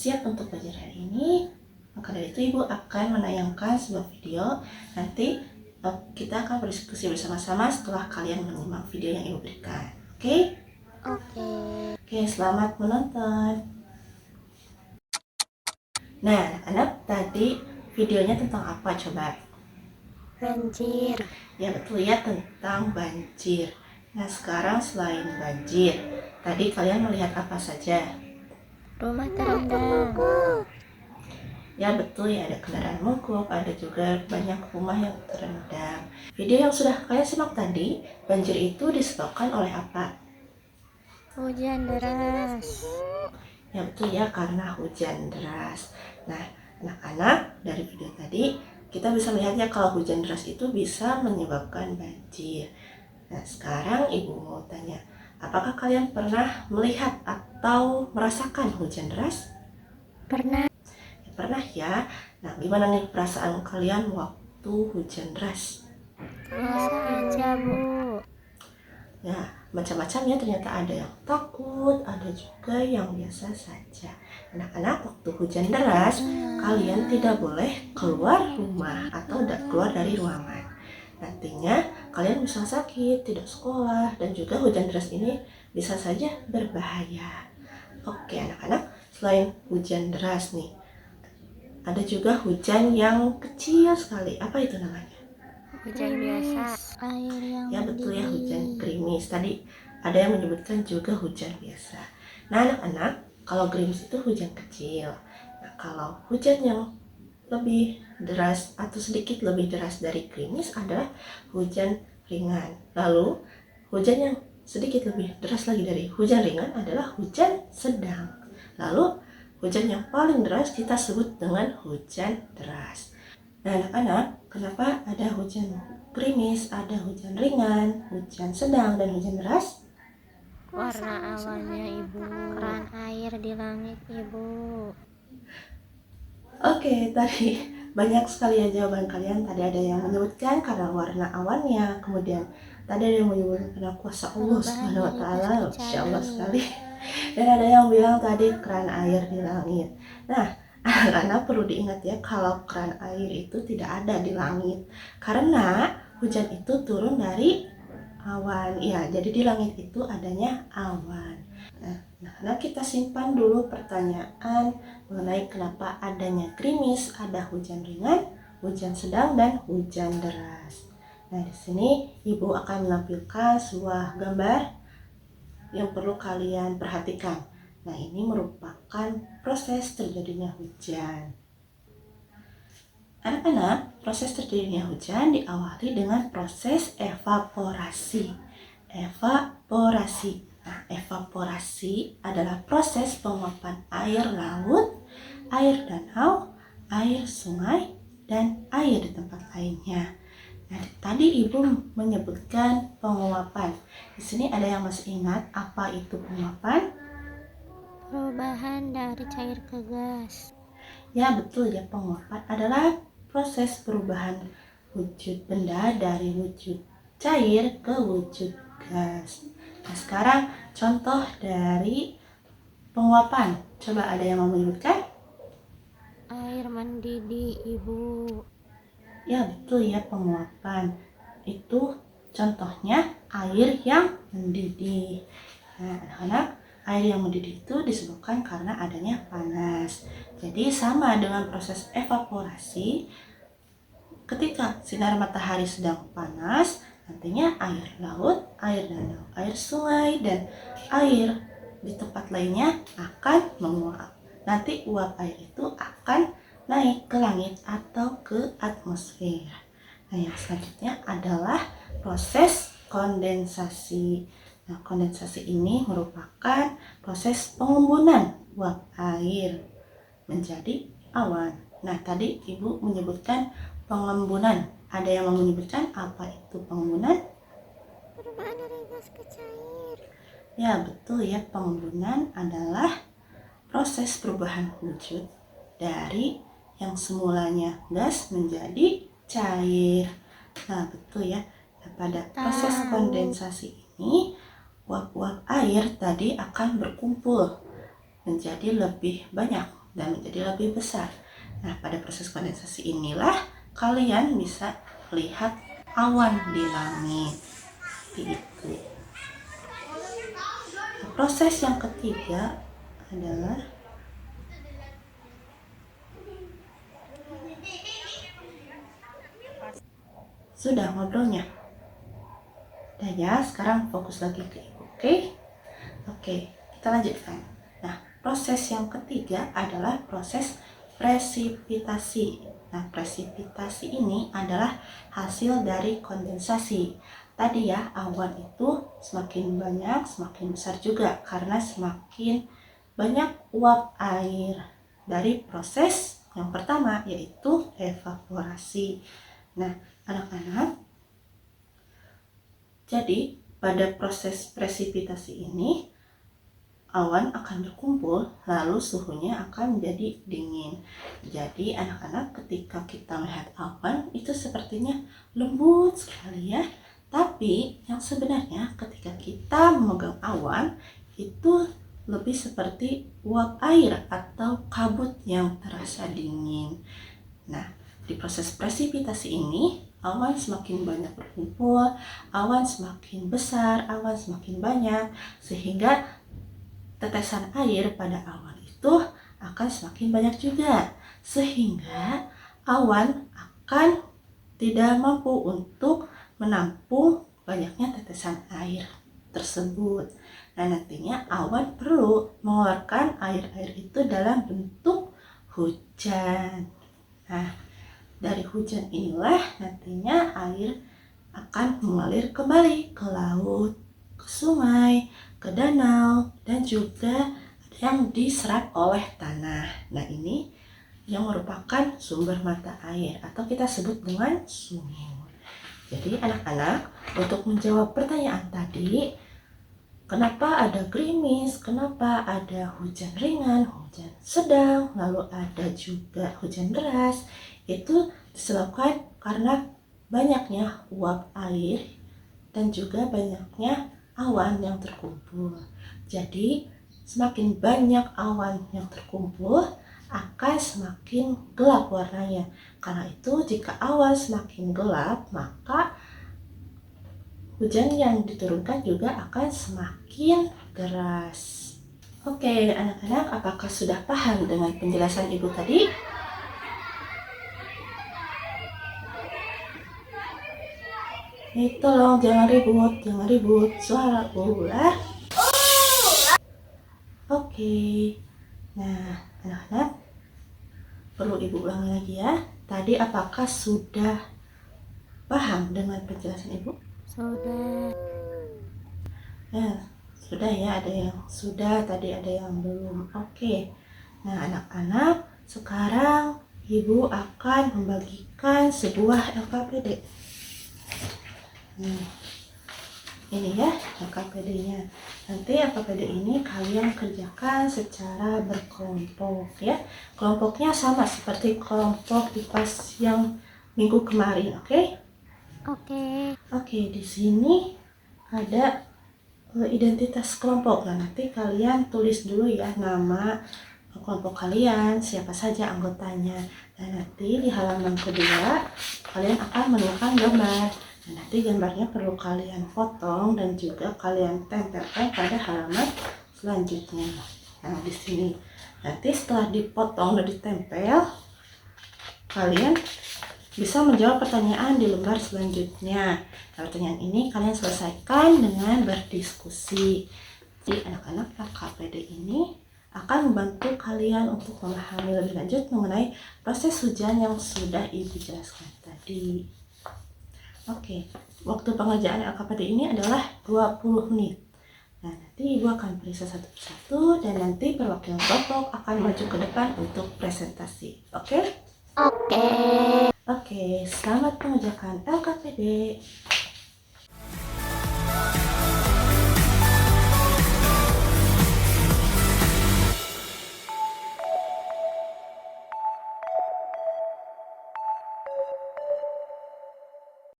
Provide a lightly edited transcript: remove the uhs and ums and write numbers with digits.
siap untuk belajar hari ini? Maka dari itu Ibu akan menayangkan sebuah video. Nanti kita akan berdiskusi bersama-sama setelah kalian menyimak video yang Ibu berikan. Oke? Oke, selamat menonton. Nah, anak tadi videonya tentang apa coba? Banjir. Ya betul ya, tentang banjir. Nah sekarang selain banjir, tadi kalian melihat apa saja? Rumah terendam. Ya betul ya, ada kendaraan mogok, ada juga banyak rumah yang terendam. Video yang sudah kalian simak tadi, banjir itu disebabkan oleh apa? Hujan deras. Ya betul ya, karena hujan deras. Nah anak-anak, dari video tadi kita bisa melihatnya kalau hujan deras itu bisa menyebabkan banjir. Nah sekarang Ibu mau tanya, apakah kalian pernah melihat atau merasakan hujan deras? Pernah. Ya, pernah ya. Nah gimana nih perasaan kalian waktu hujan deras? Biasa aja, Bu. Ya macam-macam ya, ternyata ada yang takut, ada juga yang biasa saja. Anak-anak, waktu hujan deras kalian tidak boleh keluar rumah atau keluar dari ruangan. Nantinya kalian bisa sakit, tidak sekolah, dan juga hujan deras ini bisa saja berbahaya. Oke anak-anak, selain hujan deras nih, ada juga hujan yang kecil sekali. Apa itu namanya? Hujan biasa. Air yang Ya betul ya, hujan gerimis. Tadi ada yang menyebutkan juga hujan biasa. Nah anak-anak, kalau gerimis itu hujan kecil. Nah kalau hujan yang lebih deras atau sedikit lebih deras dari gerimis adalah hujan ringan. Lalu hujan yang sedikit lebih deras lagi dari hujan ringan adalah hujan sedang. Lalu hujan yang paling deras kita sebut dengan hujan deras. Nah anak-anak, kenapa ada hujan gerimis, ada hujan ringan, hujan sedang, dan hujan deras? Warna awannya, Ibu. Keran air di langit, Ibu. Oke, tadi banyak sekali ya jawaban kalian. Tadi ada yang menyebutkan karena warna awannya, kemudian tadi ada yang menyebutkan karena kuasa Allah Subhanahu wa Ta'ala, Masya Allah sekali. Dan ada yang bilang tadi keran air di langit. Nah, anak-anak perlu diingat ya, kalau keran air itu tidak ada di langit, karena hujan itu turun dari awan. Ya, jadi di langit itu adanya awan. Nah, kita simpan dulu pertanyaan mengenai kenapa adanya gerimis, ada hujan ringan, hujan sedang, dan hujan deras. Nah, di sini Ibu akan menampilkan sebuah gambar yang perlu kalian perhatikan. Nah, ini merupakan proses terjadinya hujan. Anak-anak, proses terjadinya hujan diawali dengan proses evaporasi. Nah, evaporasi adalah proses penguapan air laut, air danau, air sungai, dan air di tempat lainnya. Nah, tadi Ibu menyebutkan penguapan. Di sini ada yang masih ingat apa itu penguapan? Perubahan dari cair ke gas. Ya, betul ya, penguapan adalah proses perubahan wujud benda dari wujud cair ke wujud gas. Nah, sekarang contoh dari penguapan. Coba ada yang mau menyebutkan? Air mendidih, Ibu. Ya, betul ya, penguapan. Itu contohnya air yang mendidih. Nah, anak-anak, air yang mendidih itu disebabkan karena adanya panas. Jadi sama dengan proses evaporasi, ketika sinar matahari sedang panas, nantinya air laut, air danau, air sungai, dan air di tempat lainnya akan menguap. Nanti uap air itu akan naik ke langit atau ke atmosfer. Nah, yang selanjutnya adalah proses kondensasi. Nah, kondensasi ini merupakan proses pengembunan uap air menjadi awan. Nah, tadi Ibu menyebutkan pengembunan. Ada yang mau menyebutkan apa itu pengembunan? Perubahan dari gas ke cair. Ya, betul ya, pengembunan adalah proses perubahan wujud dari yang semulanya gas menjadi cair. Nah, betul ya. Nah, pada proses kondensasi ini, uap-uap air tadi akan berkumpul menjadi lebih banyak. dan menjadi lebih besar. Nah, pada proses kondensasi inilah kalian bisa melihat awan di langit. Seperti itu. Nah, proses yang ketiga adalah sudah ngobrolnya. Udah ya, sekarang fokus lagi ke ibu, oke? Oke, kita lanjutkan. Nah, proses yang ketiga adalah proses presipitasi. Nah, presipitasi ini adalah hasil dari kondensasi. Tadi ya, awan itu semakin banyak, semakin besar juga karena semakin banyak uap air dari proses yang pertama, yaitu evaporasi. Nah, anak-anak, jadi pada proses presipitasi ini awan akan berkumpul, lalu suhunya akan menjadi dingin. Jadi anak-anak, ketika kita melihat awan itu sepertinya lembut sekali ya. Tapi yang sebenarnya ketika kita memegang awan itu lebih seperti uap air atau kabut yang terasa dingin. Nah, di proses presipitasi ini awan semakin banyak berkumpul, awan semakin besar, awan semakin banyak, sehingga tetesan air pada awan itu akan semakin banyak juga, sehingga awan akan tidak mampu untuk menampung banyaknya tetesan air tersebut. Nah, nantinya awan perlu mengeluarkan air-air itu dalam bentuk hujan. Nah, dari hujan inilah nantinya air akan mengalir kembali ke laut, ke sungai, ke danau, dan juga ada yang diserap oleh tanah. Nah, ini yang merupakan sumber mata air atau kita sebut dengan sumur. Jadi anak-anak, untuk menjawab pertanyaan tadi, kenapa ada gerimis, kenapa ada hujan ringan, hujan sedang, lalu ada juga hujan deras, itu disebabkan karena banyaknya uap air dan juga banyaknya awan yang terkumpul. Jadi semakin banyak awan yang terkumpul akan semakin gelap warnanya. Karena itu jika awan semakin gelap, maka hujan yang diturunkan juga akan semakin deras. Oke, anak-anak, apakah sudah paham dengan penjelasan ibu tadi? Tolong jangan ribut, suara ular. Oke, nah anak-anak, perlu ibu ulangi lagi ya. Tadi apakah sudah paham dengan penjelasan ibu? Sudah. Ya, sudah ya, ada yang sudah, tadi ada yang belum. Oke, nah anak-anak, sekarang ibu akan membagikan sebuah LKPD. Ini ya LKPD-nya. Nanti LKPD ini kalian kerjakan secara berkelompok ya. Kelompoknya sama seperti kelompok di kelas yang minggu kemarin, oke? Oke, di sini ada identitas kelompok. Nah, nanti kalian tulis dulu ya nama kelompok kalian, siapa saja anggotanya. Dan nanti di halaman kedua kalian akan menemukan gambar. Nah, nanti gambarnya perlu kalian potong dan juga kalian tempelkan pada halaman selanjutnya. Nah, di sini nanti setelah dipotong dan ditempel, kalian bisa menjawab pertanyaan di lembar selanjutnya. Nah, pertanyaan ini kalian selesaikan dengan berdiskusi. Jadi anak-anak, LKPD ini akan membantu kalian untuk memahami lebih lanjut mengenai proses hujan yang sudah ibu jelaskan tadi. Oke, waktu pengerjaan LKPD ini adalah 20 menit. Nah, nanti ibu akan periksa satu persatu dan nanti perwakilan kelompok akan maju ke depan untuk presentasi. Oke, selamat mengerjakan LKPD.